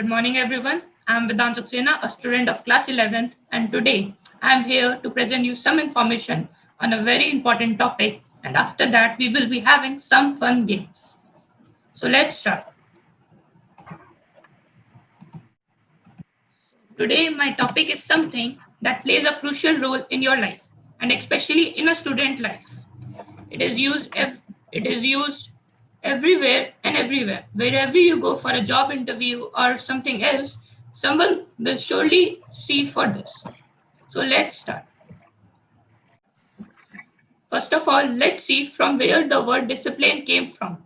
Good morning, everyone. I'm Vedant Saxena, a student of class 11th, and today I'm here to present you some information on a very important topic. And after that, we will be having some fun games. So let's start. Today, my topic is something that plays a crucial role in your life, and especially in a student life. It is used everywhere and everywhere. Wherever you go for a job interview or something else, someone will surely see for this. So let's start. First of all, let's see from where the word discipline came from.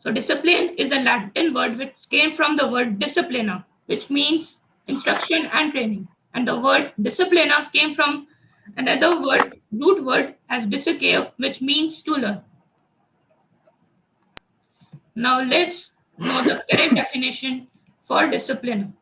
So discipline is a Latin word which came from the word disciplina, which means instruction and training. And the word disciplina came from another word, root word as discere, which means to learn. Now let's know the correct definition for discipline.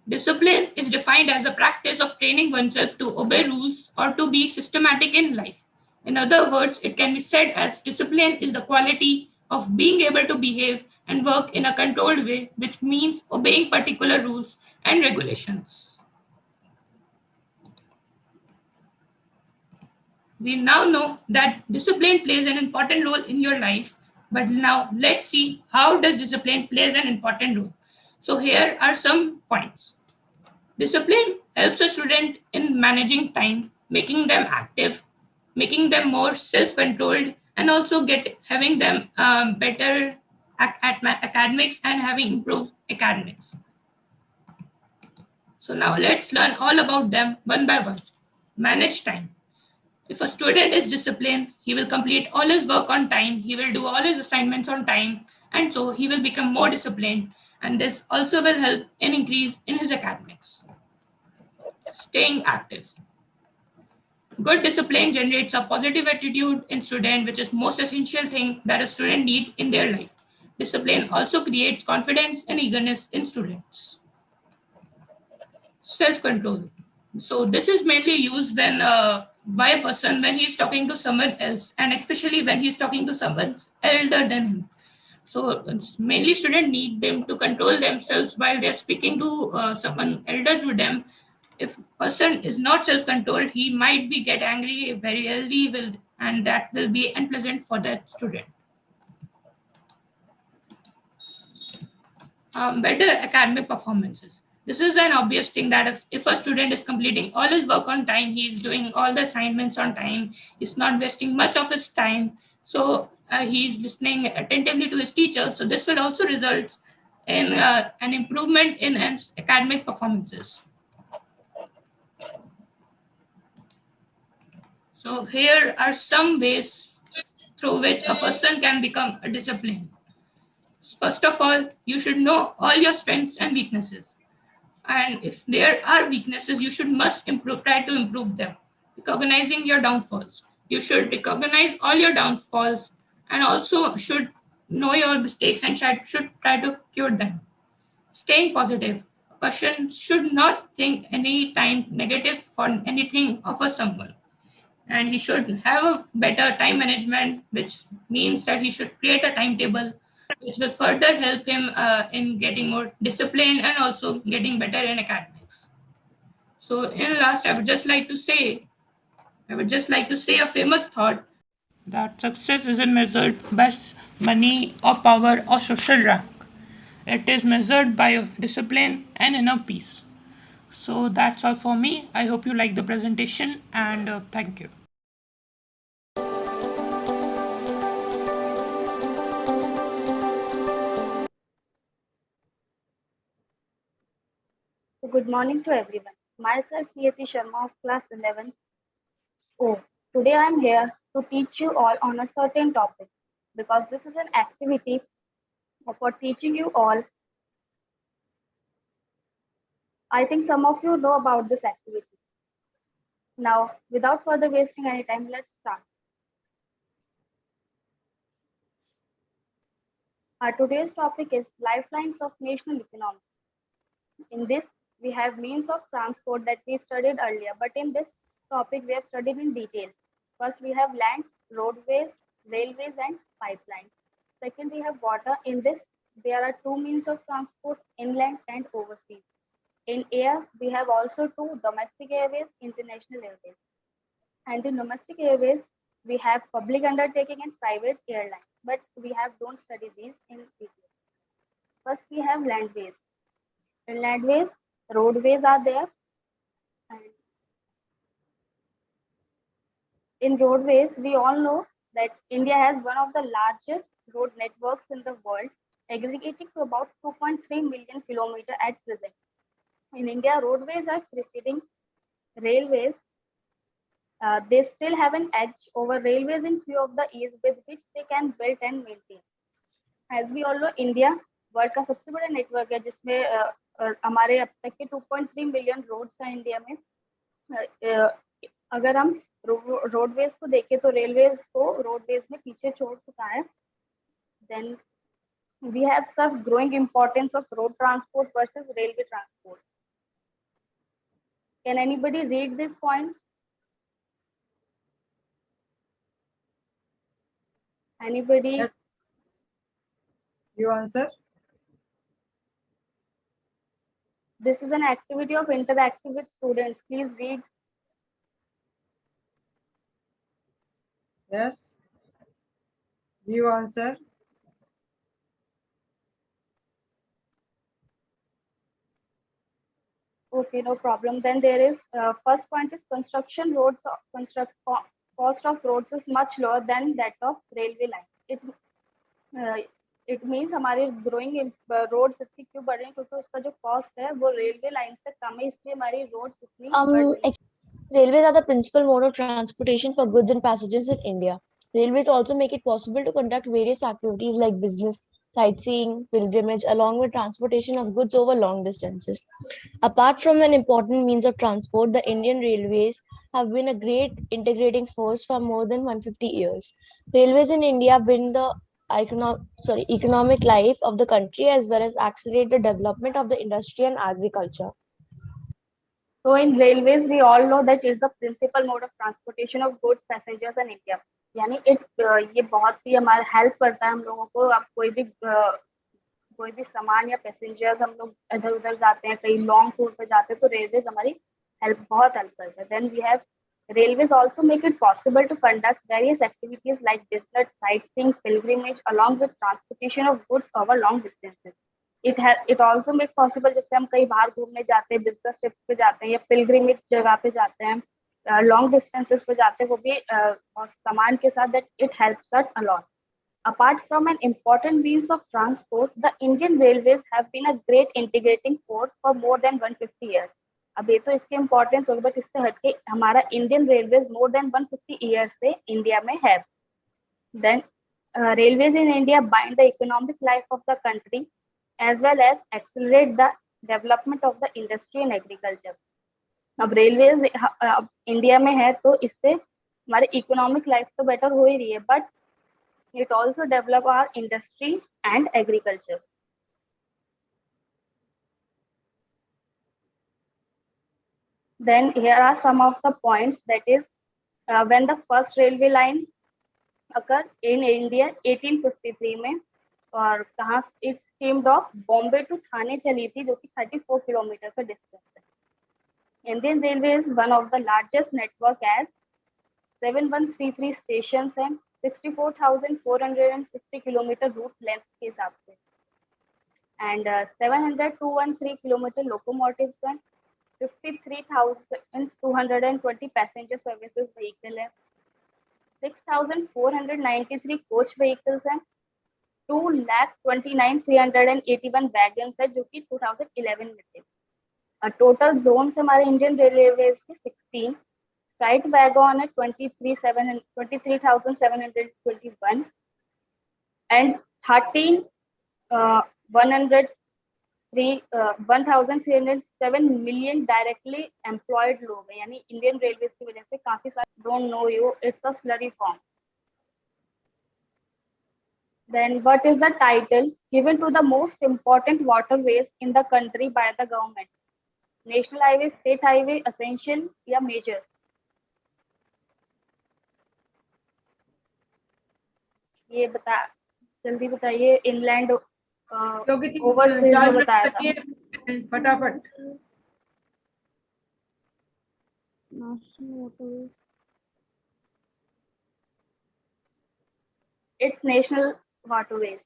Discipline is defined as a practice of training oneself to obey rules or to be systematic in life. In other words, it can be said as discipline is the quality of being able to behave and work in a controlled way, which means obeying particular rules and regulations. We now know that discipline plays an important role in your life, but now let's see how does discipline plays an important role. So here are some points. Discipline helps a student in managing time, making them active, making them more self-controlled, and also having them better at academics and having improved academics. So now let's learn all about them one by one. Manage time. If a student is disciplined, he will complete all his work on time, he will do all his assignments on time, and so he will become more disciplined. And this also will help in increase in his academics. Staying active. Good discipline generates a positive attitude in student, which is most essential thing that a student need in their life. Discipline also creates confidence and eagerness in students. Self-control. So this is mainly used when by a person when he's talking to someone else, and especially when he's talking to someone elder than him. So it's mainly students need them to control themselves while they're speaking to someone elder to them. If person is not self-controlled, he might be get angry very early, will and that will be unpleasant for that student. Better academic performances. This is an obvious thing that if a student is completing all his work on time, he's doing all the assignments on time, he's not wasting much of his time, so he's listening attentively to his teacher. So this will also result in an improvement in his academic performances. So here are some ways through which a person can become a disciplined. First of all, you should know all your strengths and weaknesses. And if there are weaknesses, you should must improve, try to improve them. Recognizing your downfalls. You should recognize all your downfalls and also should know your mistakes and should try to cure them. Staying positive. A person should not think any time negative for anything of a someone, and he should have a better time management, which means that he should create a timetable which will further help him in getting more disciplined and also getting better in academics. So in last, I would just like to say a famous thought that success isn't measured by money or power or social rank. It is measured by discipline and inner peace. So that's all for me. I hope you like the presentation, and thank you. Good morning to everyone. Myself, Niyati Sharma of class 11. Oh, today I am here to teach you all on a certain topic because this is an activity for teaching you all. I think some of you know about this activity. Now, without further wasting any time, let's start. Our today's topic is lifelines of national economy. In this, we have means of transport that we studied earlier, but in this topic, we have studied in detail. First, we have land, roadways, railways, and pipelines. Second, we have water. In this, there are two means of transport, inland and overseas. In air, we have also two domestic airways, international airways. And in domestic airways, we have public undertaking and private airlines, but we have don't study these in detail. First, we have landways. In landways, roadways are there, and in roadways, we all know that India has one of the largest road networks in the world, aggregating to about 2.3 million kilometers at present. In India, roadways are preceding railways. They still have an edge over railways in few of the ease with which they can build and maintain. As we all know, India world का सबसे बड़ा network है जिसमें हमारे अब तक के 2.3 million roads हैं इंडिया में. अगर हम रोडवेज को देखें तो रेलवेज को रोडवेज में पीछे छोड़ चुका है. Then we have some growing importance of road transport versus railway transport. Can anybody read these points? Anybody? Yes. You answer. This is an activity of interactive with students. Please read. Yes. You answer. Okay, no problem. Then there is first point is construction roads. Cost of roads is much lower than that of railway lines. It means हमारे growing roads इतनी क्यों बढ़ रही हैं क्योंकि उसका जो cost है वो railway line से कम है इसलिए हमारी roads इतनी बढ़ रही हैं. Railways are the principal mode of transportation for goods and passengers in India. Railways also make it possible to conduct various activities like business, sightseeing, pilgrimage, along with transportation of goods over long distances. Apart from an important means of transport, the Indian Railways have been a great integrating force for more than 150 years. Railways in India bring the economic life of the country as well as accelerate the development of the industry and agriculture. So in railways, we all know that is the principal mode of transportation of goods, passengers in India. यानी ये बहुत ही हमारा help करता है हम लोगों को. अब कोई भी सामान या पैसेंजर्स हम लोग इधर उधर जाते हैं, कहीं लॉन्ग टूर पे जाते हैं तो रेलवेज हमारी बहुत हेल्प करता है. Then we have railways also make it possible to conduct various activities like business, sightseeing, pilgrimage, along with transportation of goods over long distances. It also make possible जैसे हम कहीं बाहर घूमने जाते हैं, बिजनेस ट्रिप्स पे जाते हैं या पिलग्रिमेज जगह पे जाते हैं, लॉन्ग डिस्टेंसेस पे जाते हैं, वो भी सामान के साथ that it helps us a lot. Apart from an important means of transport, the Indian railways have been a great integrating force for more than 150 years. अब ये तो इसकी इम्पोर्टेंस होगी, बट इससे हटके हमारा Indian railways more than 150 years से India में है. Then railways in India bind the economic life of the country as well as accelerate the development of the industry and agriculture. अब रेलवेज इंडिया में है तो इससे हमारी इकोनॉमिक लाइफ तो बेटर हो ही रही है, but it also develop our industries and agriculture. Then here are some of the points, that is when the first railway line occurred in India 1853 में, और कहाँ it steamed off Bombay to Thane चली थी जो कि 34 किलोमीटर का डिस्टेंस है. Indian Railways one of the largest network as 7133 stations and 64,460 kilometre route length के हिसाब से, एंड 70213 किलोमीटर लोकोमोटिव्स हैं, 53,220 पैसेंजर सर्विसेज व्हीकल है, 6,493 कोच व्हीकल्स हैं, 2,29,381 वैगन्स है जो कि 2011 में थे. टोटल जोन हमारे इंडियन रेलवेज के 16, फ्लाइट वैगन है 23,721 एंड 1,307 मिलियन डायरेक्टली एम्प्लॉयड लोग हैं. यानी इंडियन रेलवेज की वजह से काफी सारे don't know you it's a slurry form. Then what is the title given to the most important waterways in the country by the government? National highway, state highway, essential या major? ये जल्दी बताइए. Inland क्योंकि overseas 4 में minute बताया था। चाहिए फटाफट। It's national waterways.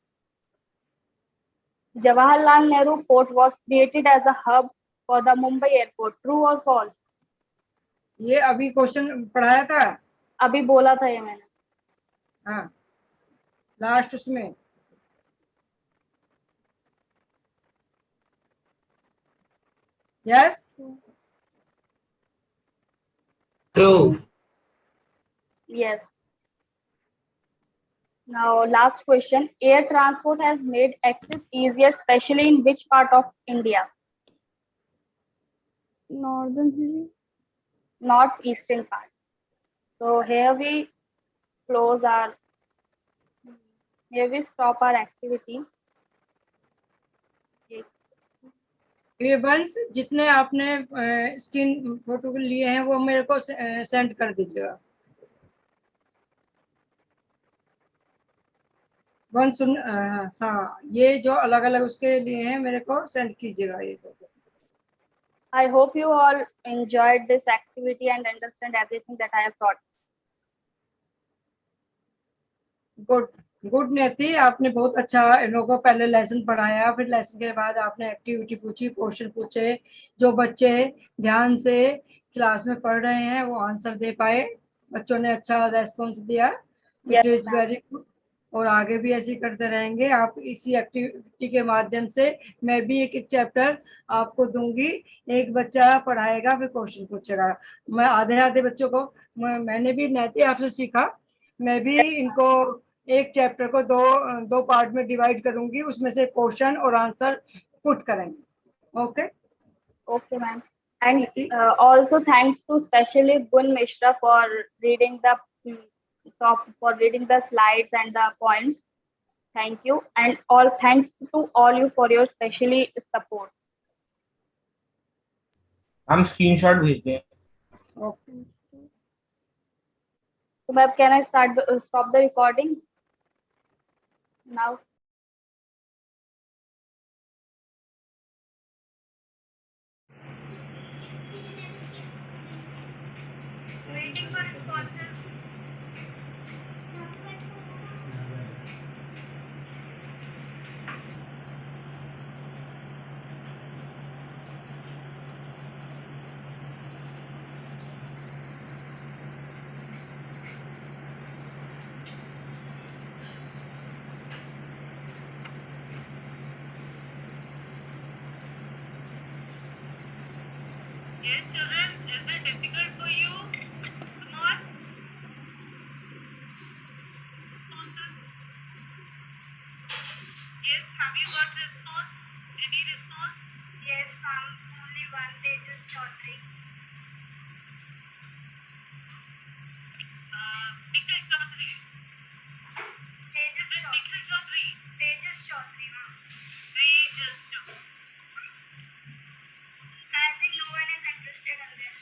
Jawaharlal Nehru Port was created as a hub for the Mumbai airport. True or false? ये अभी क्वेश्चन पढ़ाया था। अभी बोला था ये मैंने। हाँ, लास्ट उसमें। Yes. True. Yes. Now, last question. Air transport has made access easier, especially in which part of India? Northeastern part. So here we close our, here we stop our activity. ये वंश जितने आपने screen photo लिए हैं वो मेरे को send कर दीजिएगा। वंश सुन हाँ, ये जो अलग अलग उसके लिए हैं मेरे को सेंड कीजिएगा ये photo. I hope you all enjoyed this activity and understand everything that I have taught. Good good नेति, आपने बहुत अच्छा इन लोगों को पहले लेसन पढ़ाया, फिर लेसन के बाद आपने एक्टिविटी पूछी, क्वेश्चन पूछे। जो बच्चे ध्यान से क्लास में पढ़ रहे हैं वो आंसर दे पाए, बच्चों ने अच्छा रेस्पॉन्स दिया। इट इज वेरी गुड, और आगे भी ऐसे करते रहेंगे। आप इसी एक्टिविटी के माध्यम से मैं भी एक चैप्टर आपको दूंगी, एक बच्चा पढ़ाएगा फिर क्वेश्चन पूछेगा। मैं आधे बच्चों को मैंने भी नेति आपसे सीखा, मैं भी इनको एक चैप्टर को दो पार्ट में डिवाइड करूंगी, उसमें से क्वेश्चन और आंसर पुट करेंगे। Okay Okay, ma'am. And also thanks to specially Gun Mishra for reading the reading the slides and the points. Thank you, and all thanks to all you for your specially support. हम screenshot भेज दें। Okay So, ma'am, can I stop the recording now? Waiting for responses. Yes, children, is it difficult for you? Come on. Responses. Yes, have you got response? Any response? Yes, ma'am. Only one page is Chaudhary. Nikhil Chaudhary. Tejas Chaudhary. Nikhil Chaudhary. Tejas Chaudhary, ma'am. Tejas Chaudhary. I think no one is interested in this.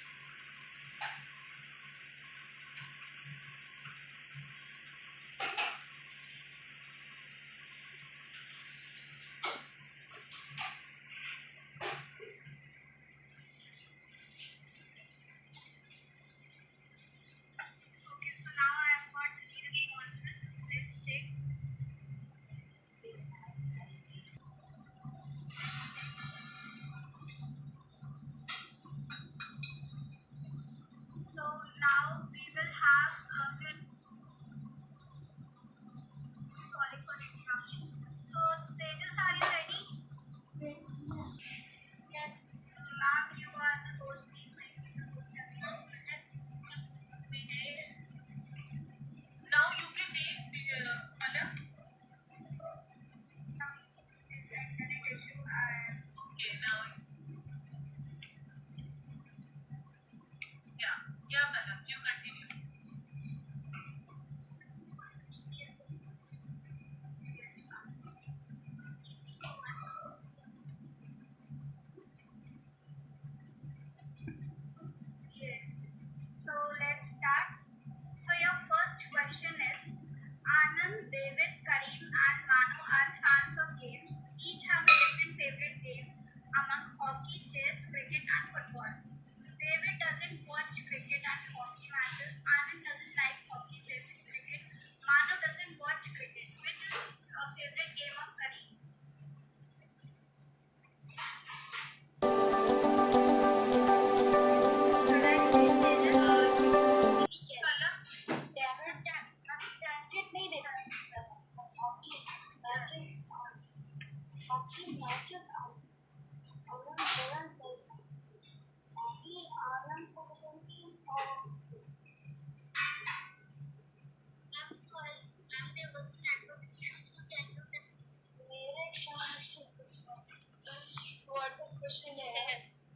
question is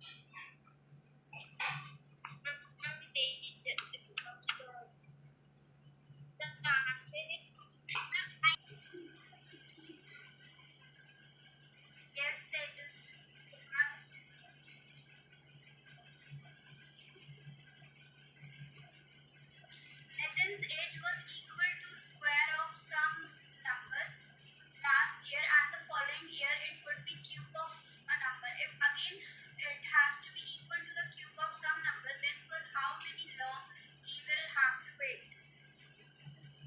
the answer is yes, Tejas. Must. Nathan's age was equal to square of some number last year, and the following year it would be cube of a number. If again it has to be equal to the cube of some number, then for how many long he will have to wait?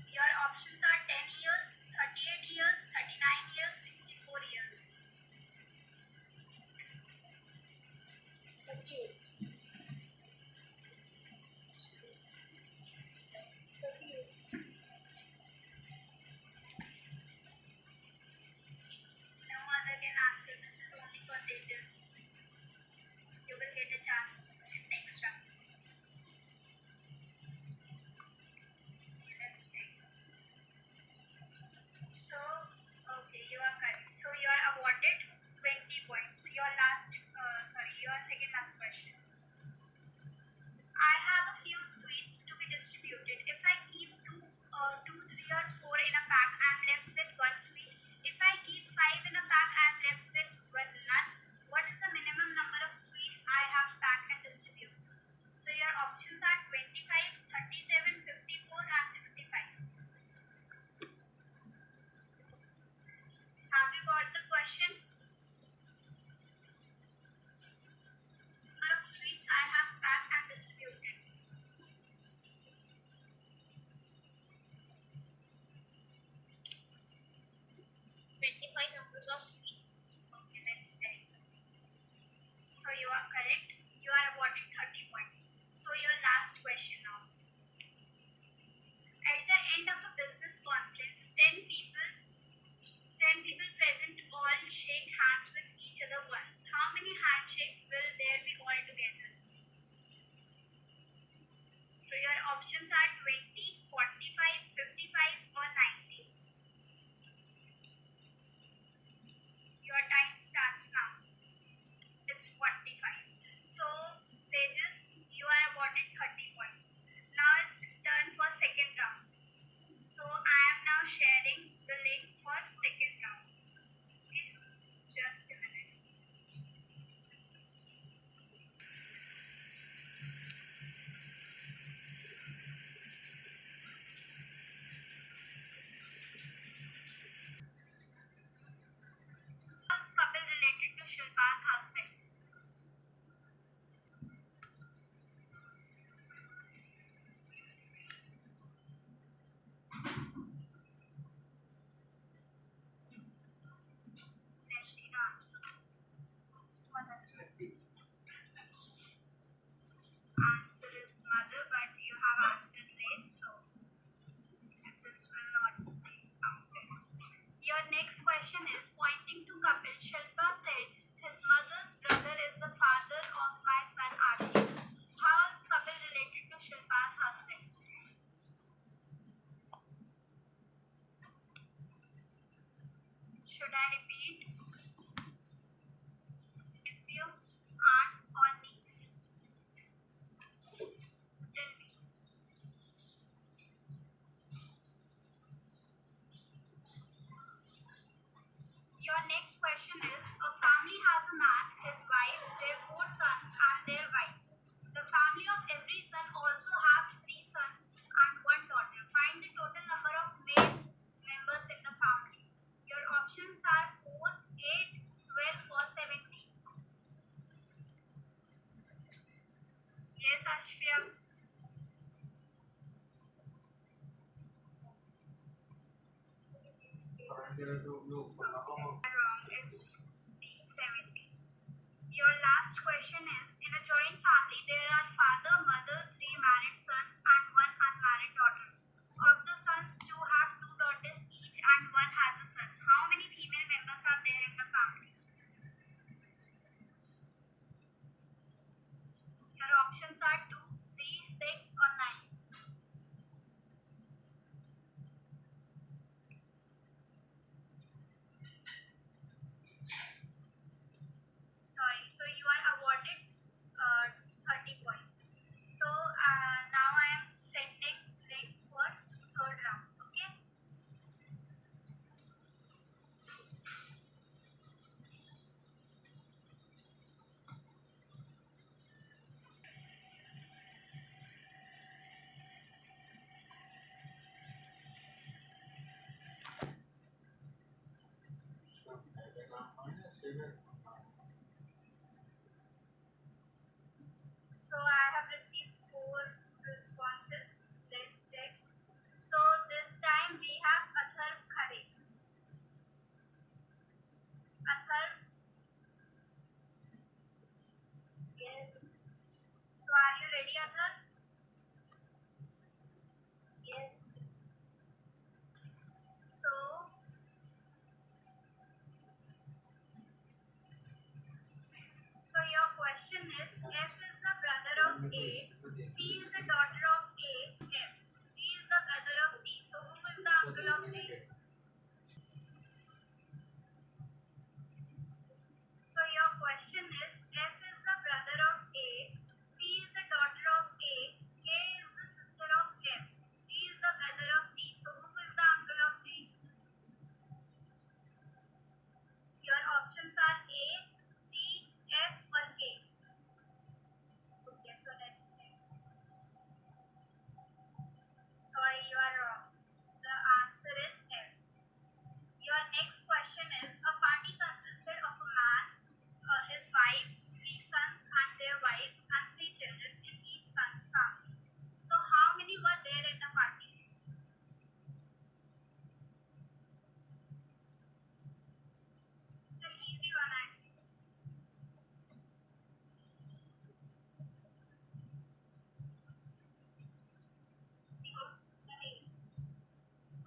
Your options are 10 years, 38 years, 39 years, 64 years. 38. 38. No other can answer. This is only for Tejas. You will get a chance in next round. Okay, let's take. So, okay, you are correct. So you are awarded 20 points. Your second last question. I have a few sweets to be distributed. If I keep two, 3 or 4 in a pack, I am left with one sweet. If I keep 5 in a pack, I am left with none. What is the minimum number of sweets I have packed and distribute? So your options are 25, 37, 54 and 65. Have you got the question? Number of sweets I have packed and distributed. 25 numbers of sweets. Okay, let's check. So you are correct. You are awarded 30 points. So your last question now. At the end of a business conference, 10 people present all shake hands with each other once. How many handshakes will there be altogether? So your options are 20, 45, 55 or 90. Your time starts now. It's 45. So, Tejas, you are awarded 30 points. Now it's turn for second round. So, I am now sharing the link for second round. Okay, just a minute. Couple related to Shilpa's husband. Let's see the answer. Answer is mother, but you have answered late, so this will not be counted. Your next question is pointing to Kapil. Shilpa said his mother's brother is the father of my son Ashish. How is Kapil related to Shilpa's husband? Should I repeat? Nephew, aunt, or niece? Tell me. Your next question is a family has a man, his wife, their 4 sons, and their wife. The family of every son also have 3 sons and 1 daughter. Find the total number of male members in the family. Your options are 4, 8, 12, or 17. Yes, Ashfia. Wrong. It's 17. Your last question is in a joint family, there are father, mother, 3 married sons, and 1 unmarried daughter. Of the sons, 2 have 2 daughters each, and 1 has a son. How many female members are there in the family? Your options are 2, 3, 6, or 9. Sorry, so So I have received 4 responses. Let's check. So this time we have Atharv Khare. Atharv. Yes. So are you ready, Atharv? Yes. So your question is, F is the brother of A, C is the daughter of A, F. G is the brother of C. So who is the uncle of J? So your question is, F is the brother of A, C is the daughter of A, K is the sister of F, G is the brother of C. So who is the uncle of J? Your options are A, C, F or K. Okay, so let's check. Sorry, you are wrong. The answer is F. Your next question is, a party consisted of a man, his wife, 3 sons and their wives, and 3 children in each son's family. So how many were there in the party? It's an easy one, actually.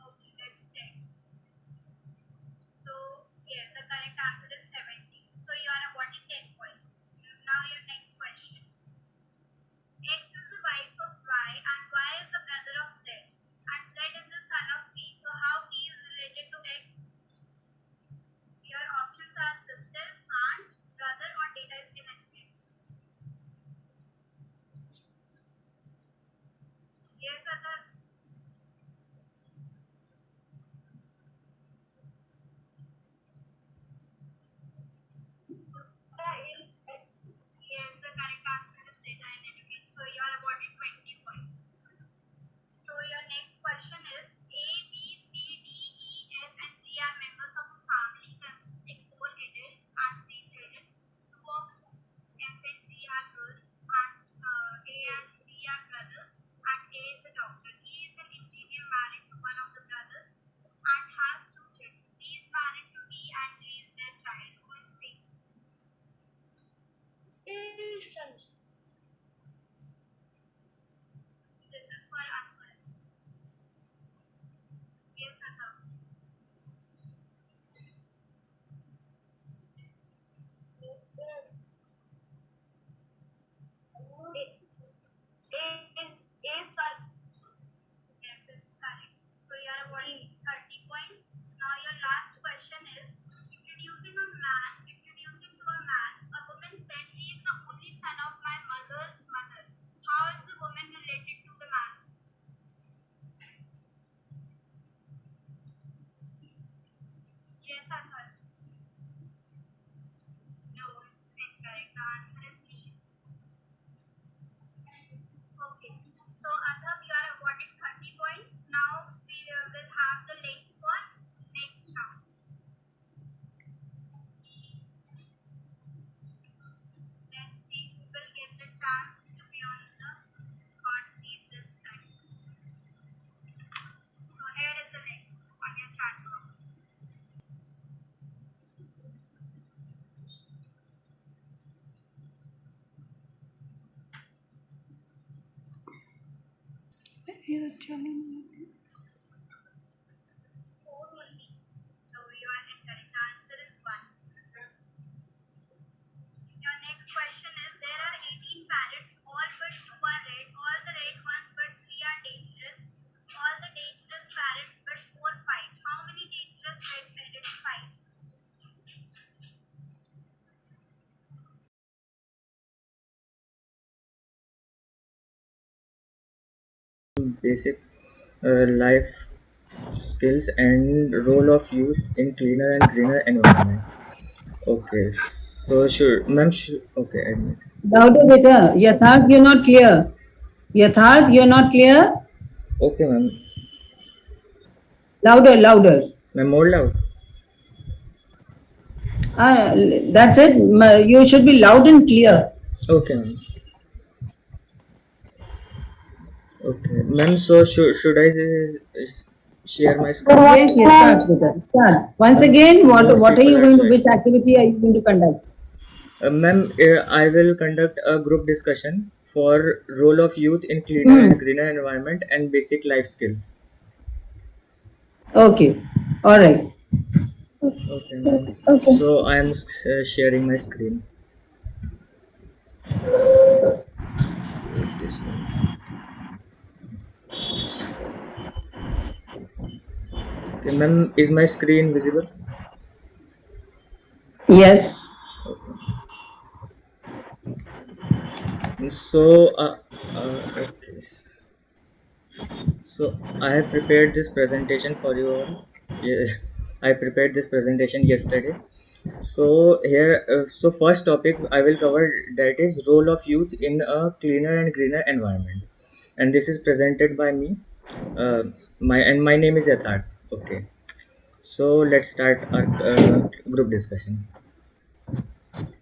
Okay, let's check. So, yes, the correct answer is 70. So you are awarded 10 points. Now your next question. X is the wife of Y and Y is the brother of Z. And Z is the son of P. So how P is related to X? Your options are sister, aunt, brother or data is connected. Yes, Adar. Yes, the correct answer is data and education. So you are awarded 20 points. So your next question is, A, B, C, D, E, F and G are members of a family consisting 4 adults and 3 children. 2 of F and G are girls and A and B are brothers and A is a doctor. E is an engineer married to one of the brothers and has 2 children. B is married to E and G is their child. Who is C? Sons. This is for Anwar. Yes, Anwar. Yes, it's correct. So you are awarded 30 points. Now your last question is, introducing to a man, a woman said, he is the only son of my mother's mother. How is the woman related to the man? Yes, Anwar. No, it's incorrect. The answer is niece. Okay. So Adham, you are awarded 30 points. Now we will have the link for next round. Let's see who will get the chance to be on the hot seat this time. So here is the link on your chat box. Four only. So you are incorrect. The answer is 1. Your next question is, there are 18 parrots, all but 2 are red, all the red ones but 3 are dangerous, all the dangerous parrots but 4 fight. How many dangerous red parrots fight? Basic life skills and role of youth in cleaner and greener environment. Okay, so sure, ma'am. Okay, admit. Louder, beta. Yatharth, you're not clear. Yatharth, you're not clear. Okay, ma'am. Louder, louder. Ma'am, more loud. That's it. You should be loud and clear. Okay, ma'am. Okay, ma'am. So should I share my screen? Yes, yes, start with that. Start. Once again, More what are people you are going to, which joining. activity are you going to conduct? Ma'am, I will conduct a group discussion for role of youth in cleaner Hmm. and greener environment and basic life skills. Okay. All right. Okay, ma'am. Okay. So I am sharing my screen. Okay, this one. Okay, ma'am. Is my screen visible? Yes. Okay. So, okay. So I have prepared this presentation for you all. Yeah, I prepared this presentation yesterday. So here, so first topic I will cover, that is role of youth in a cleaner and greener environment, and this is presented by me. My name is Yatharth. Okay, so let's start our group discussion. Okay,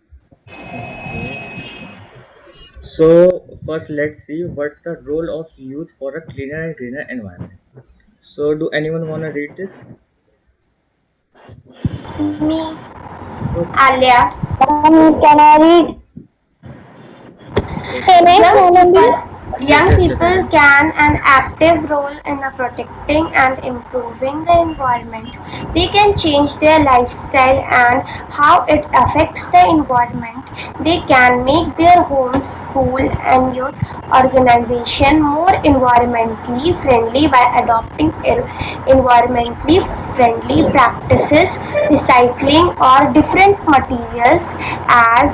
so first let's see what's the role of youth for a cleaner and greener environment. So do anyone want to read this? Me, Okay, Alia. Can I read? okay. Young Just a people second. can an active role in protecting and improving the environment. They can change their lifestyle and how it affects the environment. They can make their homes, school, and youth organization more environmentally friendly by adopting environmentally friendly practices, recycling or different materials as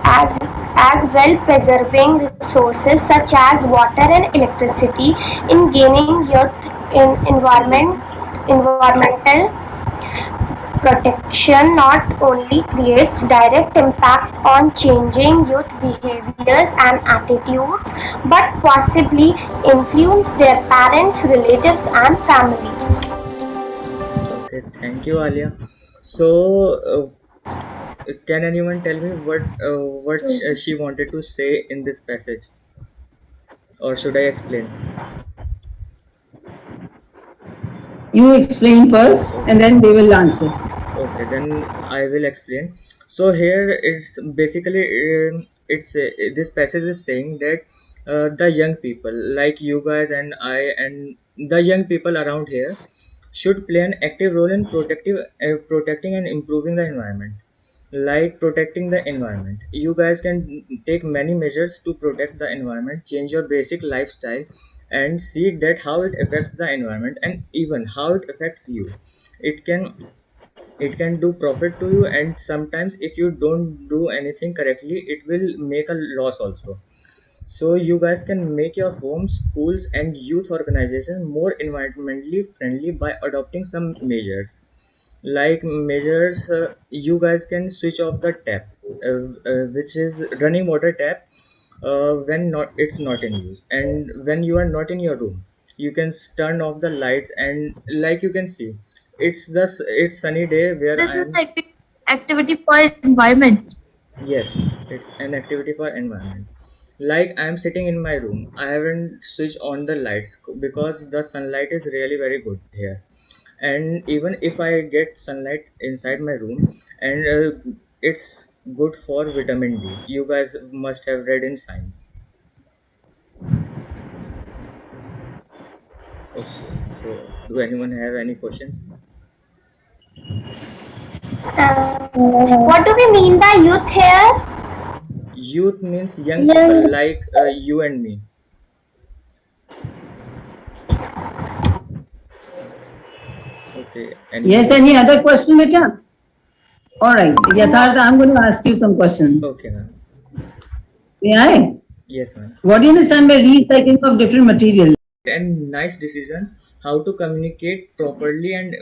as as well preserving resources such as water and electricity in gaining youth in environmental protection not only creates direct impact on changing youth behaviors and attitudes but possibly influence their parents, relatives and family. Okay, thank you, Alia. So, can anyone tell me what she wanted to say in this passage, or should I explain? You explain first and Okay, then they will answer. okay, then I will explain. So here it's basically it's this passage is saying that the young people like you guys and I and the young people around here should play an active role in protecting and improving the environment. Like protecting the environment, you guys can take many measures to protect the environment, change your basic lifestyle, and see that how it affects the environment and even how it affects you. It can do profit to you, and sometimes if you don't do anything correctly it will make a loss also. So you guys can make your homes, schools and youth organizations more environmentally friendly by adopting some measures. Like measures, you guys can switch off the tap, which is running water tap, when not it's not in use, and when you are not in your room you can turn off the lights. And like you can see, it's sunny day where This I is am. the activity for environment. Yes, it's an activity for environment. Like I'm sitting in my room, I haven't switched on the lights because the sunlight is really very good here. And even if I get sunlight inside my room, and it's good for vitamin D. You guys must have read in science. Okay, so do anyone have any questions? What do we mean by youth here? Youth means young people Young. like you and me. Okay, Yes, anyone? any other question, Beta? All right. Yatharth, I'm going to ask you some questions. Okay, ma'am. May I? Yes, ma'am. What do you understand by recycling of different materials? And nice decisions, how to communicate properly and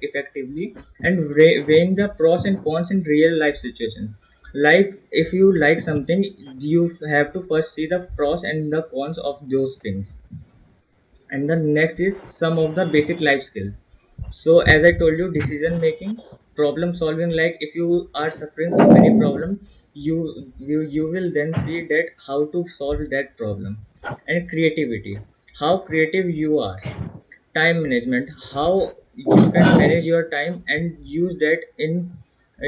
effectively, and weighing the pros and cons in real life situations. Like if you like something, you have to first see the pros and the cons of those things. And the next is some of the basic life skills. So as I told you, decision making, problem solving, like if you are suffering from any problem, you will then see that how to solve that problem. And creativity, how creative you are. Time management, how you can manage your time and use that in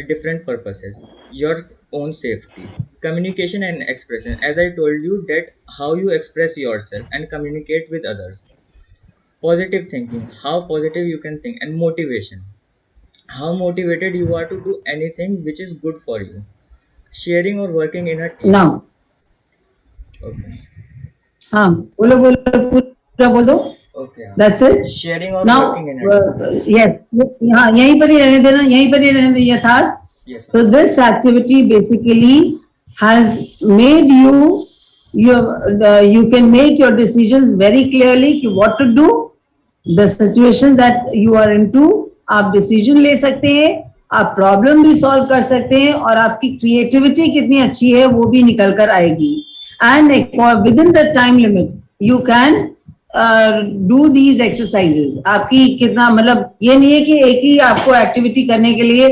different purposes, your own safety. Communication and expression, as I told you, that how you express yourself and communicate with others. Positive thinking, how positive you can think. And motivation, how motivated you are to do anything which is good for you. Sharing or working in a team. Now, Okay. हाँ बोलो बोलो पूरा बोल दो. Okay. That's it. Sharing or Now, working in a team. yes, हाँ यहीं पर ही रहने देना, यहीं पर ही रहने दे यथार्थ. Yes, So ma'am. this activity basically has made you can make your decisions very clearly कि what to do, the situation that you are into, आप decision ले सकते हैं, आप problem भी solve कर सकते हैं और आपकी creativity कितनी अच्छी है वो भी निकल कर आएगी. And within the time limit you can do these exercises. आपकी कितना मतलब ये नहीं है कि एक ही आपको एक्टिविटी करने के लिए,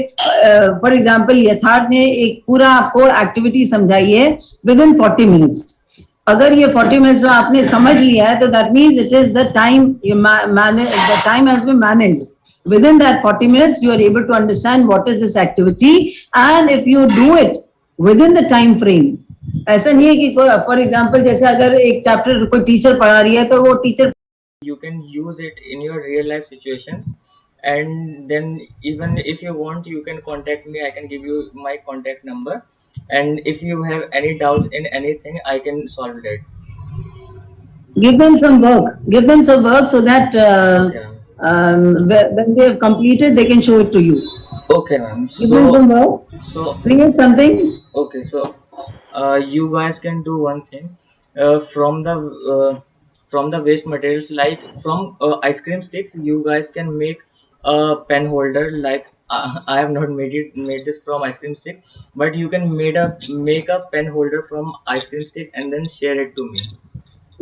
फॉर एग्जाम्पल यथार्थ ने एक पूरा आपको एक्टिविटी समझाई है विद इन 40 मिनट्स. अगर ये 40 मिनट्स में आपने समझ लिया है तो that means it is the time the time has been managed. Within that 40 minutes, you are able to understand what is this activity, and if you do it within the time frame, ऐसा नहीं है कि for example जैसे अगर एक chapter कोई teacher पढ़ा रही है तो वो teacher You can use it in your real life situations, and then even if you want, you can contact me. I can give you my contact number, and if you have any doubts in anything, I can solve that. give them some work so that Okay, ma'am. when they have completed they can show it to you. Okay, ma'am. Give them some So, work, so create something. okay, so you guys can do one thing, from the waste materials, like from ice cream sticks. You guys can make a pen holder. Like I have not made this from ice cream stick, but you can make a pen holder from ice cream stick and then share it to me.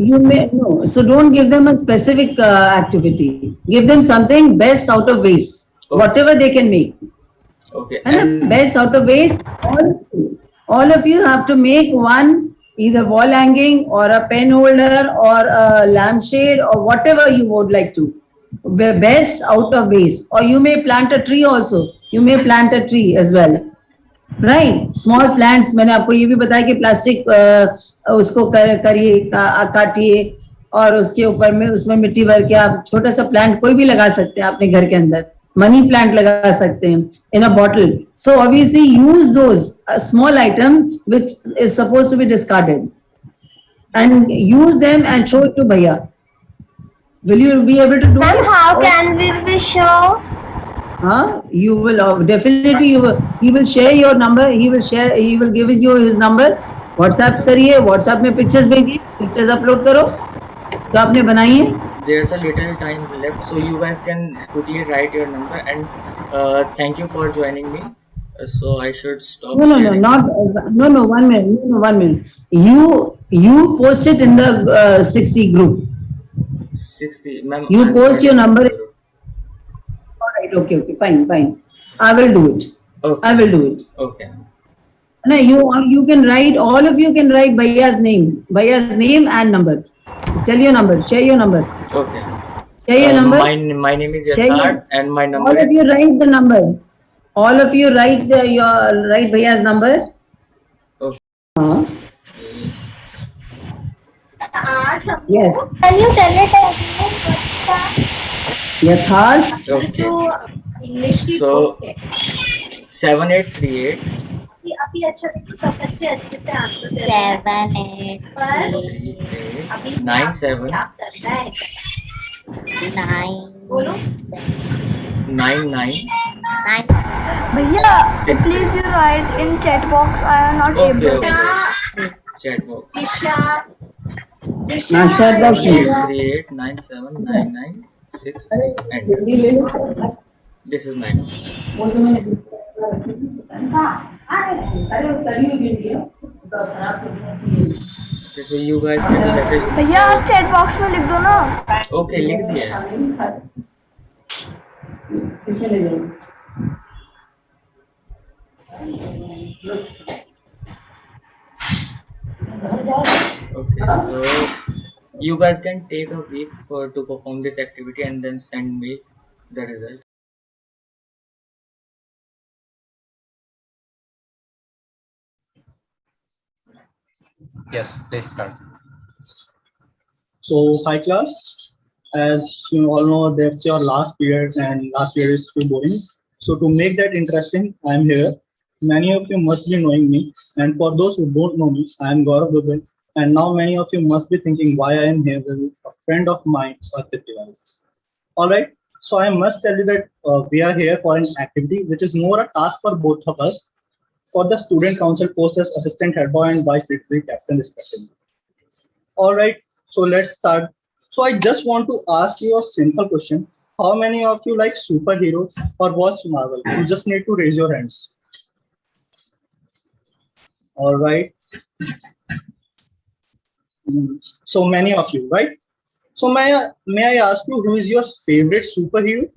You may no, so don't give them a specific activity. Give them something best out of waste, Okay. whatever they can make. Okay, And and best out of waste, all of you have to make one, either wall hanging or a pen holder or a lampshade or whatever you would like to. Best out of waste. Or you may plant a tree also. You may plant a tree as well. Right. Small plants, मैंने आपको ये भी बताया कि plastic उसको करिए, काटिए और उसके ऊपर में उसमें मिट्टी भर के आप छोटा सा प्लांट कोई भी लगा सकते हैं अपने घर के अंदर. मनी प्लांट लगा सकते हैं in a bottle. So obviously use those small item which is suppose to be discarded and use them and show it to Bhaiya. Will you be able to do Ma'am, it? how can we be sure? You will definitely he will share your number. He will give you his number. WhatsApp करिए, WhatsApp में pictures भेजिए, pictures upload करो तो आपने बनाई है. there's a little time left, so you guys can quickly write your number. And thank you for joining me. So I should stop. No, sharing not this. no. 1 minute. No, 1 minute. You post it in the 60 group. 60, ma'am. You I'm post not your in the number. group. All right. Okay. Fine. I will do it. Okay. I will do it. Okay. No, you can write. All of you can write Bhaiya's name and number. Tell your number. Share your number. Okay. Share your number. My name is Share your- Yatharth, and my number All of is. you write the number. All of you write write Bhaiya's number. Okay. Yes. Can you tell it again? Yatharth. Okay. English की So- okay. 7838 अभी अच्छा सब अच्छे से answer 7 8 38 97 करना है 9 बोलो 99 भैया Six. please you write in chat box. I am not Okay, able okay. Chat box. Now chat box में. 38 97 99 63 enter. This is my number. Okay, so you guys can message me. भैया आप chat box में लिख दो ना. Okay, लिख दिया है. इसमें ले जाओ. Okay, so you guys can take a week for to perform this activity and then send me the result. Yes, please start. So, hi class. As you all know, that's your last period, and last period is too boring. So, to make that interesting, I'm here. Many of you must be knowing me, and for those who don't know me, I am Gaurav Dubey. And now, many of you must be thinking why I am here with a friend of mine, Arpit Tiwari. All right. So, I must tell you that we are here for an activity which is more a task for both of us, for the student council post as assistant head boy and vice literary captain, respectively. All right, so let's start. So I just want to ask you a simple question. How many of you like superheroes or watch Marvel? You just need to raise your hands. All right. So many of you, right? So may I ask you who is your favorite superhero?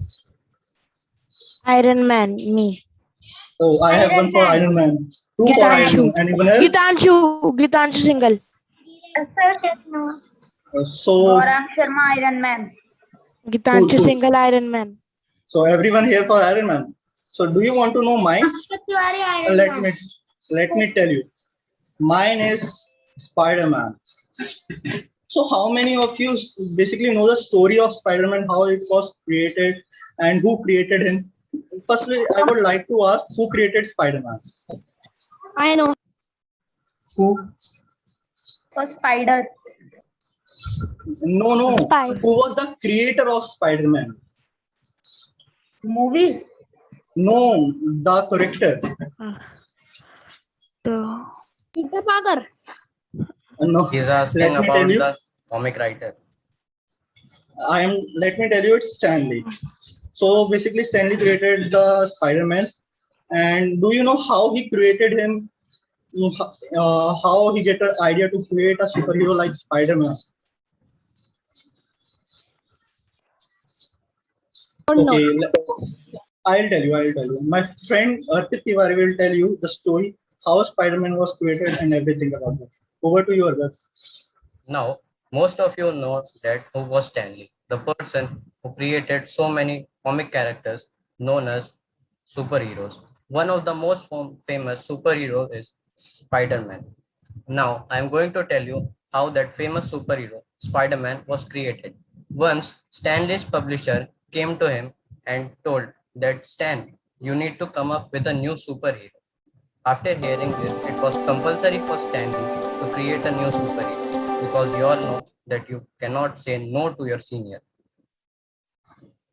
Iron Man, me. Oh, I have one for Iron Man. Two for Iron Man. Anyone else? Gitanshu Singhal. So Gaurang Sharma, Iron Man. Gitanshu Cool. Singhal, Iron Man. so everyone here for Iron Man. So do you want to know mine? Let me tell you. Mine is Spider-Man. So how many of you basically know the story of Spider-Man, how it was created and who created him? Firstly, I would like to ask who created Spider-Man? I know. Who? For Spider. No. Spider. Who was the creator of Spider-Man? Movie. No, the character. Peter Parker. No. He's asking Let me about tell you. the comic writer. Let me tell you, it's Stanley. So basically, Stanley created the Spider-Man. And do you know how he created him? How he get an idea to create a superhero like Spider-Man? Okay, I'll tell you. My friend Arpit Tiwari will tell you the story, how Spider-Man was created and everything about that. Over to you, Arpit. Now, most of you know that who was Stanley, the person who created so many comic characters known as superheroes. One of the most famous superheroes is Spider-Man. Now, I'm going to tell you how that famous superhero, Spider-Man, was created. Once, Stanley's publisher came to him and told that, Stan, you need to come up with a new superhero. After hearing this, it was compulsory for Stanley to create a new superhero because you all know that you cannot say no to your senior.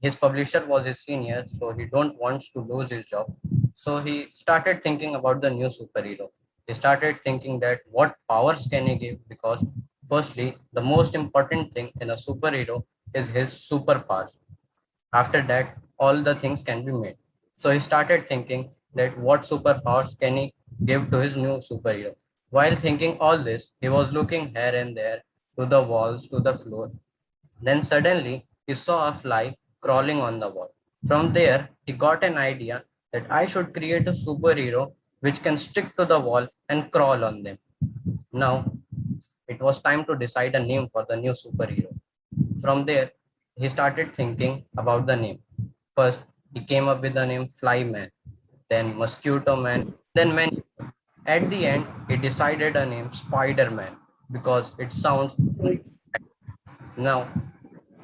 His publisher was his senior, so he don't want to lose his job. So he started thinking about the new superhero. He started thinking that what powers can he give, because firstly, the most important thing in a superhero is his superpowers. After that, all the things can be made. So he started thinking that what superpowers can he give to his new superhero. While thinking all this, he was looking here and there, to the walls, to the floor. Then suddenly he saw a fly crawling on the wall. From there, he got an idea that I should create a superhero which can stick to the wall and crawl on them. Now, it was time to decide a name for the new superhero. From there, he started thinking about the name. First, he came up with the name Flyman, then Mosquito Man, then many. At the end, he decided a name Spider-Man because it sounds like. Now,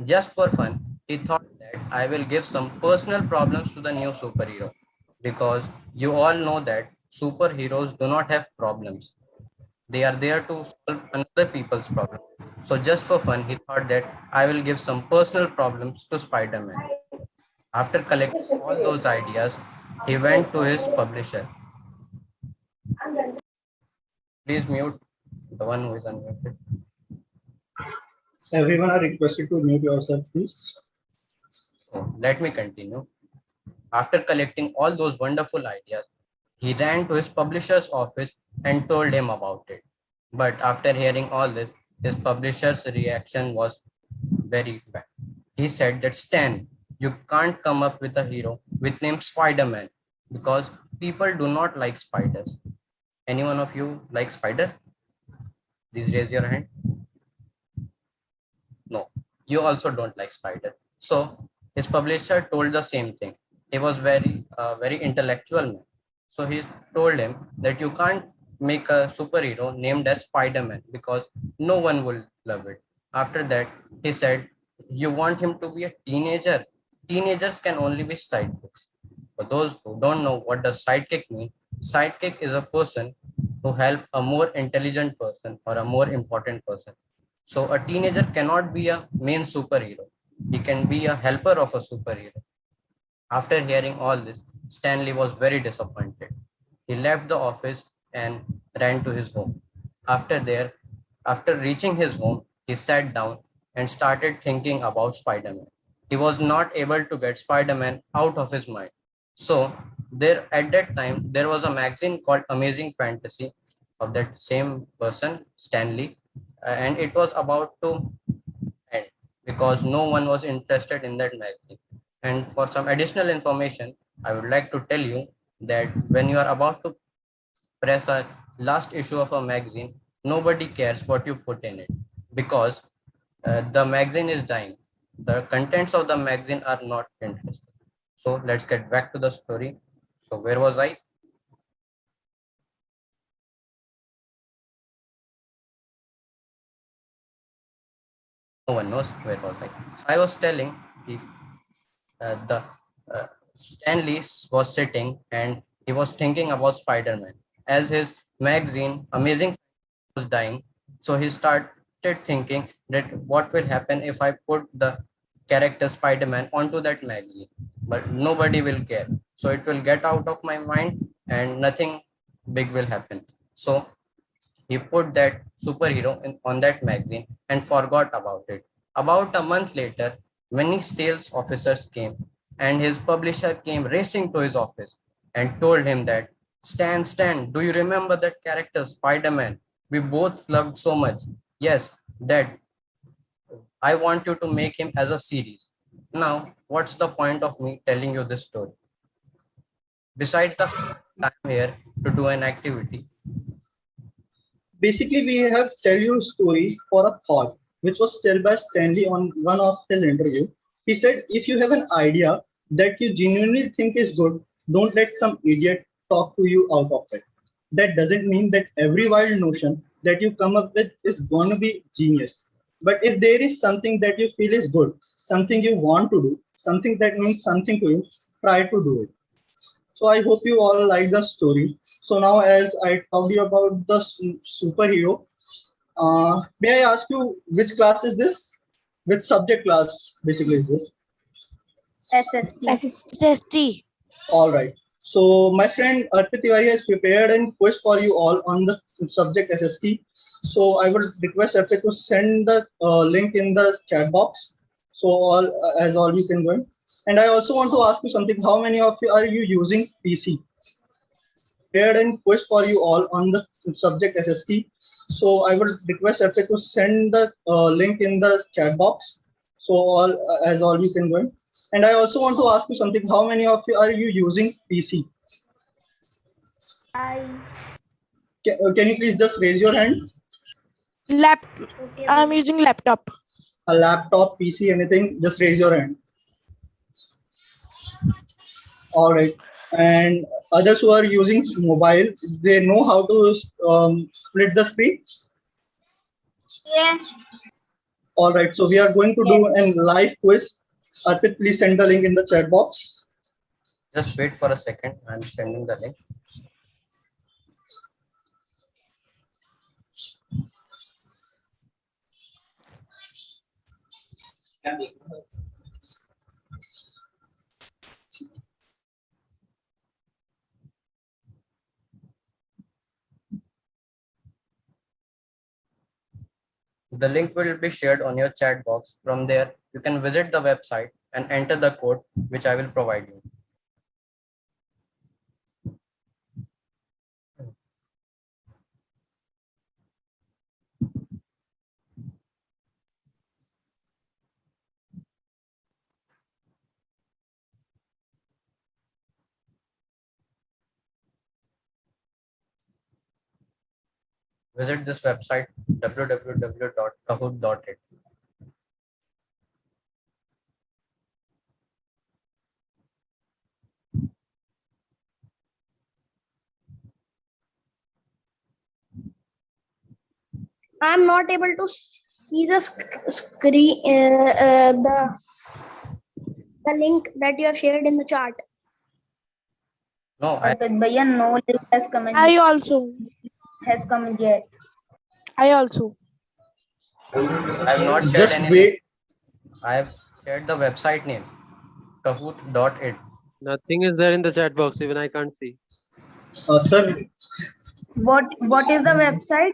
just for fun, he thought that I will give some personal problems to the new superhero because you all know that superheroes do not have problems. They are there to solve another people's problem. So just for fun, he thought that I will give some personal problems to Spider-Man. After collecting all those ideas, he went to his publisher. Please mute the one who is unmuted. Everyone are requested to mute yourself, please. So let me continue. After collecting all those wonderful ideas, he ran to his publisher's office and told him about it. But after hearing all this, his publisher's reaction was very bad. He said that, Stan, you can't come up with a hero with name Spider-Man because people do not like spiders. Any one of you like spider? Please raise your hand. No, you also don't like spider. So his publisher told the same thing. He was very intellectual man. So he told him that you can't make a superhero named as Spider-Man because no one will love it. After that, he said, you want him to be a teenager. Teenagers can only be sidekicks. For those who don't know what does sidekick mean, sidekick is a person who help a more intelligent person or a more important person. So a teenager cannot be a main superhero. He can be a helper of a superhero. After hearing all this, Stanley was very disappointed. He left the office and ran to his home. After there, after reaching his home, he sat down and started thinking about Spider-Man. He was not able to get Spider-Man out of his mind. So there at that time there was a magazine called Amazing Fantasy of that same person, Stanley, and it was about to end because no one was interested in that magazine. And for some additional information, I would like to tell you that when you are about to press a last issue of a magazine, nobody cares what you put in it because the magazine is dying. The contents of the magazine are not interesting. So let's get back to the story. So where was I? No one knows where was I. I was telling the the Stanley was sitting and he was thinking about Spider-Man as his magazine Amazing was dying. So he started thinking that what will happen if I put the character Spider-Man onto that magazine, but nobody will care. So it will get out of my mind and nothing big will happen. So he put that superhero on that magazine and forgot about it. About a month later, many sales officers came and his publisher came racing to his office and told him that, Stan, do you remember that character Spider-Man? We both loved so much. Yes, that I want you to make him as a series. Now, what's the point of me telling you this story? Besides the fact that I'm here to do an activity, Basically, we have tell you stories for a thought, which was told by Stanley on one of his interview. He said, if you have an idea that you genuinely think is good, don't let some idiot talk to you out of it. That doesn't mean that every wild notion that you come up with is going to be genius. But if there is something that you feel is good, something you want to do, something that means something to you, try to do it. So I hope you all like the story. So now, as I told you about the superhero, may I ask you which class is this? Which subject class basically is this? SST. SST. All right. So my friend Arpit Tiwari has prepared a quiz for you all on the subject SST. So I would request Arpit to send the link in the chat box. So all you can join. And I also want to ask you something. How many of you are you using PC? Prepared a quiz for you all on the subject SST. So I would request Arpit to send the link in the chat box. So all you can join. And I also want to ask you something. How many of you are you using PC? Can you please just raise your hands? I'm using laptop. A laptop, PC, anything? Just raise your hand. All right. And others who are using mobile, they know how to split the screen? Yes. All right. So we are going to do a live quiz. Arpit, please send the link in the chat box. just wait for a second. I'm sending the link. The link will be shared on your chat box. From there, you can visit the website and enter the code which I will provide you. Visit this website www.kahoot.it. I'm not able to see the screen, the link that you have shared in the chat. No, I But Bhaiya, no link has come in, I also. yet. I also. have not shared Just any wait. link. I have shared the website name, kahoot.it. Nothing is there in the chat box. Even I can't see. Sir, What is the website?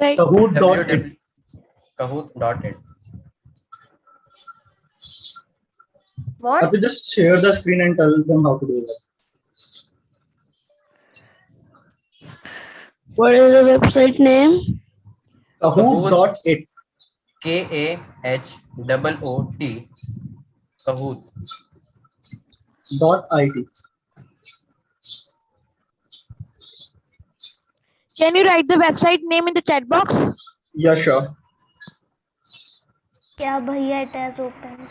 Like, Kahoot.it. Kahoot.it. What? Abhi, just share the screen and tell them how to do that. what is the website name? Kahoot.it. KAHOOT. Kahoot. .it. Can you write the website name in the chat box? Yeah, sure. Yeah, bhaiya, it has opened.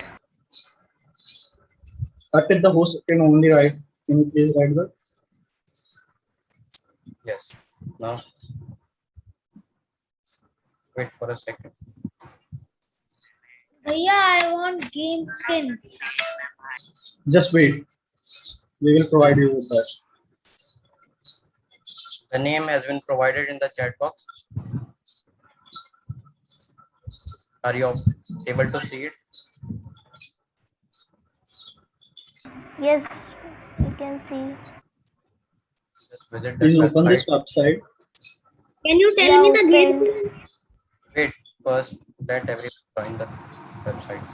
Arpit, the host can only write. Can you please write that? Yes. Now, wait for a second. Bhaiya, I want game pin. Just wait. We will provide you with that. The name has been provided in the chat box. Are you able to see it? Yes, you can see. Just visit that Please open this website. website. Can you tell Yeah, me the opened. game? Wait first, let everyone join the website.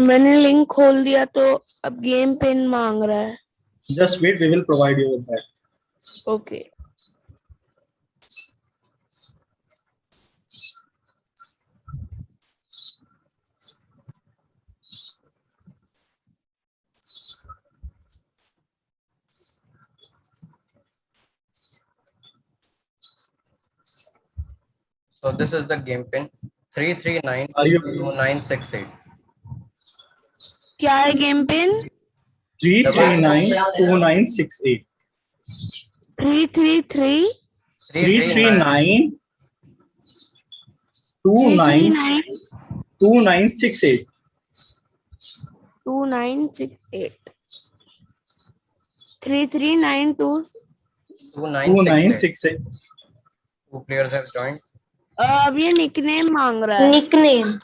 मैंने link खोल दिया तो अब game pin मांग रहा है. Just wait. We will provide you with that. Okay. So this is the game pin 3392968. क्या है game pin? 3392968. 333 339 2968. 2968 3392. 2968. Two players have joined. अब ये निकनेम मांग रहा है. Nickname.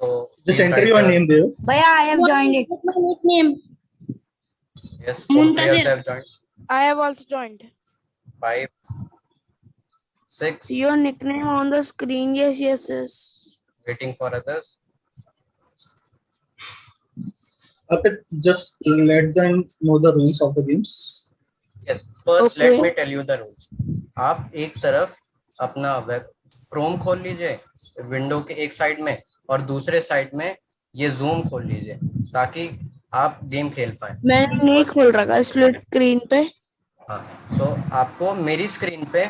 So Just please enter write your the- name there. Bhaiya, I have joined it. My nickname. Yes, four Muntazir. players have joined. I have also joined. 5, 6, See your nickname on the screen. Yes, yes, yes. waiting for others. Arpit, just let them know the rules of the games. Yes, first Okay. let me tell you the rules. आप एक तरफ अपना web Chrome खोल लीजिए window के एक side में और दूसरे साइड में ये जूम खोल लीजिए ताकि आप गेम खेल पाए. मैंने नहीं खोल रखा स्प्लिट स्क्रीन पे. हाँ, तो आपको मेरी स्क्रीन पे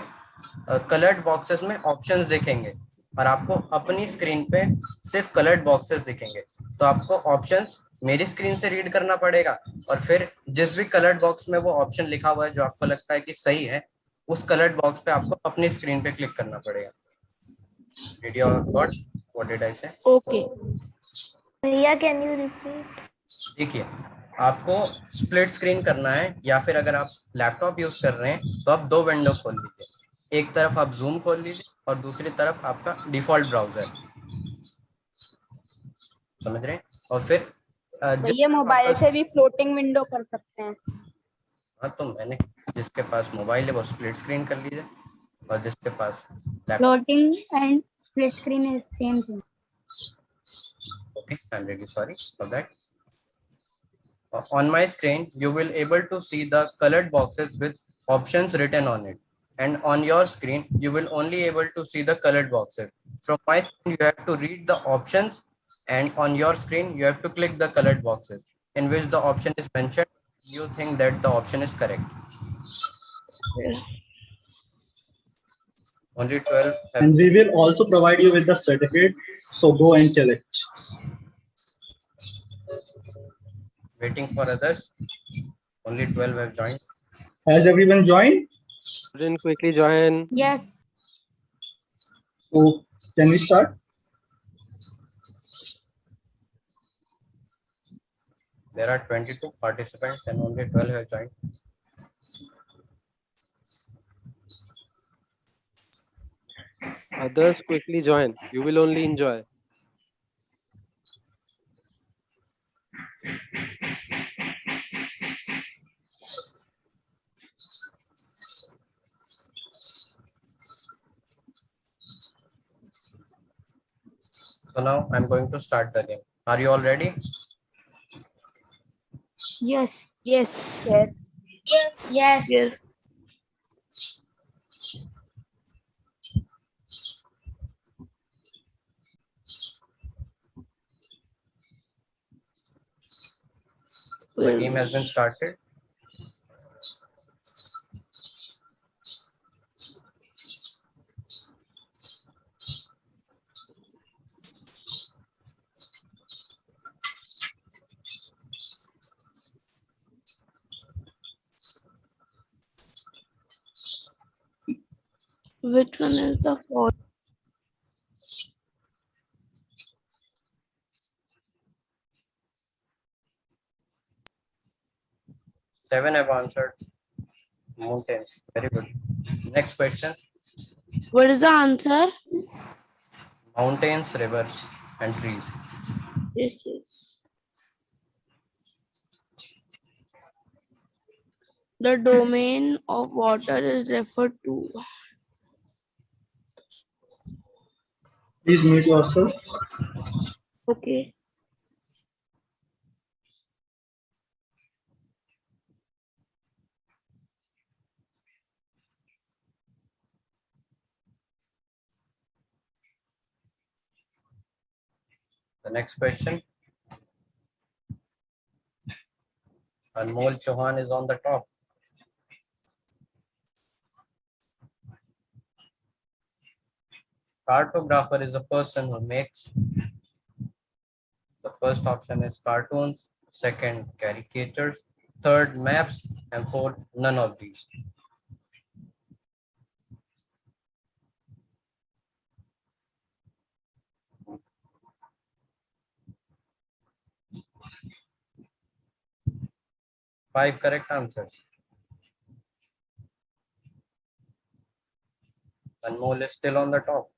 कलर्ड बॉक्सेस में ऑप्शंस दिखेंगे और आपको अपनी स्क्रीन पे सिर्फ कलर्ड बॉक्सेस दिखेंगे. तो आपको ऑप्शंस मेरी स्क्रीन से रीड करना पड़ेगा और फिर जिस भी कलर्ड बॉक्स में वो ऑप्शन लिखा हुआ है जो आपको लगता है कि सही है उस कलर्ड बॉक्स पे आपको अपनी स्क्रीन पे क्लिक करना पड़ेगा. Did you got what did I say? Okay. Bhaiya, can you repeat? देखिए आपको स्प्लिट स्क्रीन करना है या फिर अगर आप लैपटॉप यूज कर रहे हैं तो आप दो विंडो खोल लीजिए. एक तरफ आप जूम खोल लीजिए और दूसरी तरफ आपका डिफॉल्ट ब्राउजर. समझ रहे हैं? और फिर भैया मोबाइल से भी फ्लोटिंग विंडो कर सकते हैं. हाँ, तो मैंने जिसके पास मोबाइल है वो स्प्लिट स्क्रीन कर लीजिए और जिसके पास laptop. Floating and split screen is same thing. Okay, I'm really sorry for that. On my screen, you will able to see the colored boxes with options written on it. And on your screen, you will only able to see the colored boxes. From my screen, you have to read the options, and on your screen, you have to click the colored boxes in which the option is mentioned you think that the option is correct? Only 12 have And we will also provide you with the certificate. So go and tell it. waiting for others. Only 12 have joined. Has everyone joined? Student, quickly join. Yes. So can we start? There are 22 participants and only 12 have joined. Others, quickly join. You will only enjoy. So now I'm going to start the game. Are you all ready? Yes. Yes. Yes. Yes. The game has been started. Which one is the fourth? Seven have answered. Mountains. Very good. Next question. What is the answer? Mountains, rivers, and trees. Yes. The domain of water is referred to. Please mute yourself. Okay. The next question. Anmol Chauhan is on the top. Cartographer is a person who makes. The first option is cartoons, second caricatures, third maps, and fourth none of these. Five correct answers. Anmol is still on the top.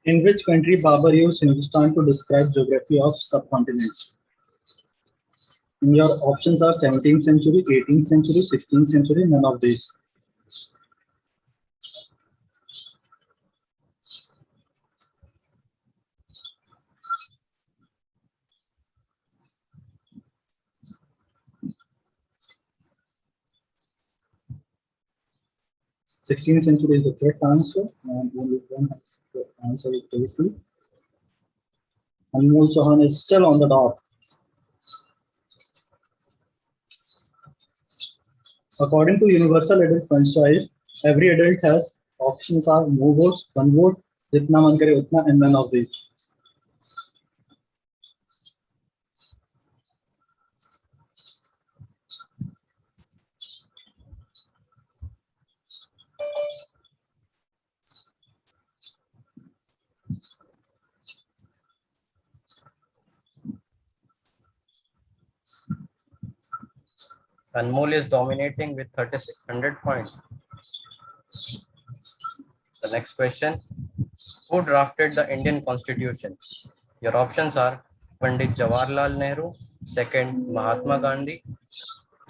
In which country Babur used Hindustan to describe geography of subcontinents? And your options are 17th century, 18th century, 16th century, none of these. Sixteenth century is the correct answer, and only one has the answer correctly. Anmol Chauhan is still on the top. According to Universal Adult Franchise, every adult has options are no votes, one vote, jitna man kare utna, and none of these. Anmol is dominating with 3,600 points. The next question. Who drafted the Indian Constitution? Your options are Pandit Jawaharlal Nehru, second Mahatma Gandhi,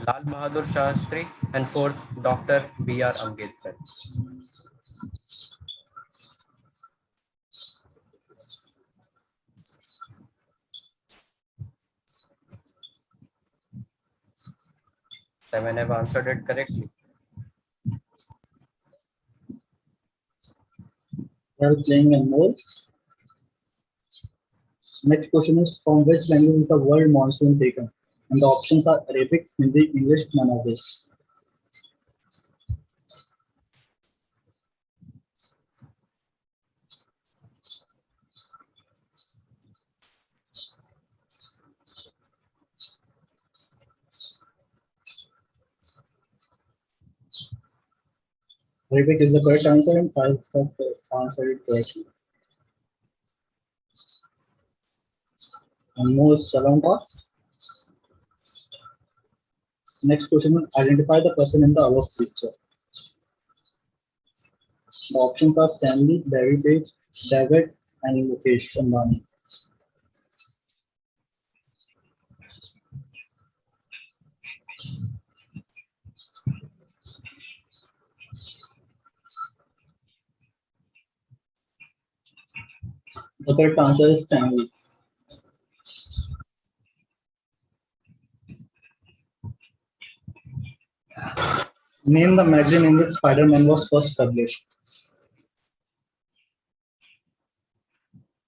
Lal Bahadur Shastri, and fourth Dr. B.R. Ambedkar. Seven have answered it correctly. Well playing, Anmol. Next question is, from which language is the word monsoon taken? And the options are Arabic, Hindi, English, none of this. Arabic is the correct answer, and I have answered it correctly. And most Salonpa. Next question is, identify the person in the above picture. The options are Stanley, Larry Page, David, and Mukesh Ambani. The correct answer is Stanley. Name the magazine in which Spider-Man was first published.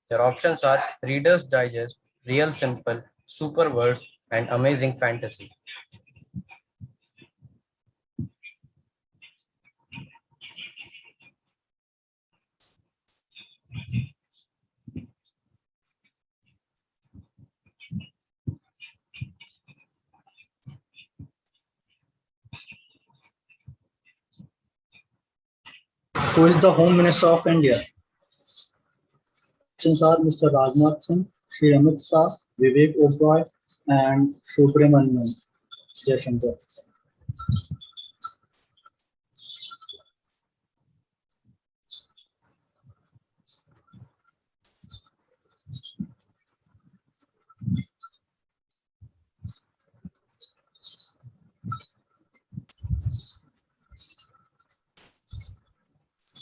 Your options are Reader's Digest, Real Simple, Super Words, and Amazing Fantasy. Who is the Home Minister of India? Options are Mr. Rajnath Singh, Shri Amit Shah, Vivek Oberoi, and Subramanian Jaishankar.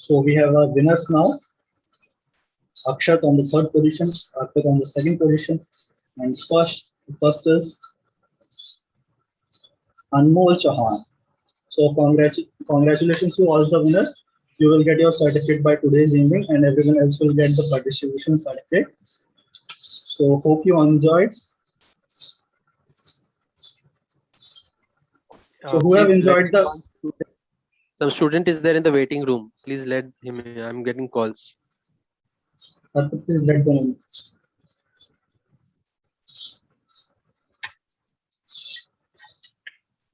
So we have our winners now. Akshat on the third position, Arpit on the second position, and first is Anmol Chauhan. So congratulations to all the winners. You will get your certificate by today's evening, and everyone else will get the participation certificate. So hope you enjoyed. So who have Please enjoyed let the some student is there in the waiting room. Please let him in. I'm getting calls. Arpit, please let them in.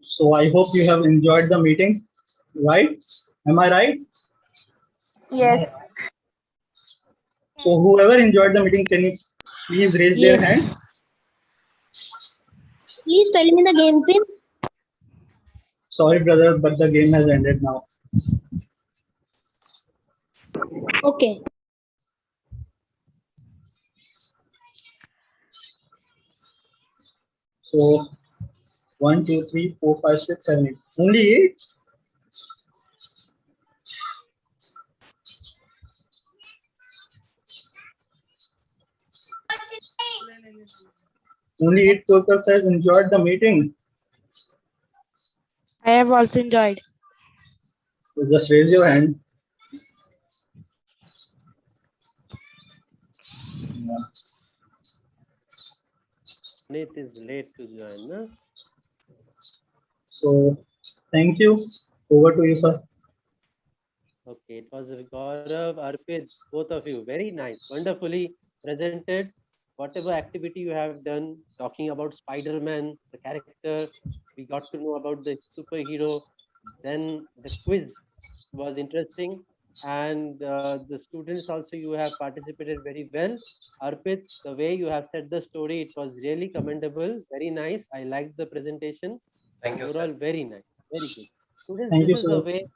So I hope you have enjoyed the meeting, right? Am I right? Yes. So whoever enjoyed the meeting, can you please raise their hand? Please tell me the game pin. Sorry, brother, but the game has ended now. Okay. So 1, 2, 3, 4, 5, 6, 7, 8. Only 8? Only 8 people has enjoyed the meeting. I have also enjoyed. So just raise your hand. Yeah. It is late to join. No? So thank you. Over to you, sir. Okay, it was Gaurav, Arpit, both of you. Very nice. Wonderfully presented. Whatever activity you have done, talking about Spider-Man, the character, we got to know about the superhero. Then the quiz was interesting. And the students also, you have participated very well. Arpit, the way you have said the story, it was really commendable. Very nice. I liked the presentation. Thank you, Overall, sir. very nice. Very good. Students, Thank you, this is the sir. way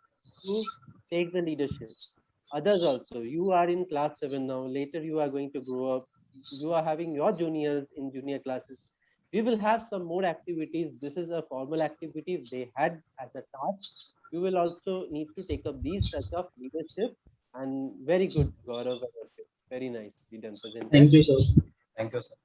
to take the leadership. Others also, you are in class 7 now. Later, you are going to grow up. You are having your juniors in junior classes. We will have some more activities. This is a formal activity they had as a task. You will also need to take up these such of leadership. And very good, Gaurav. Very nice. You done presented. Thank you, sir. Thank you, sir.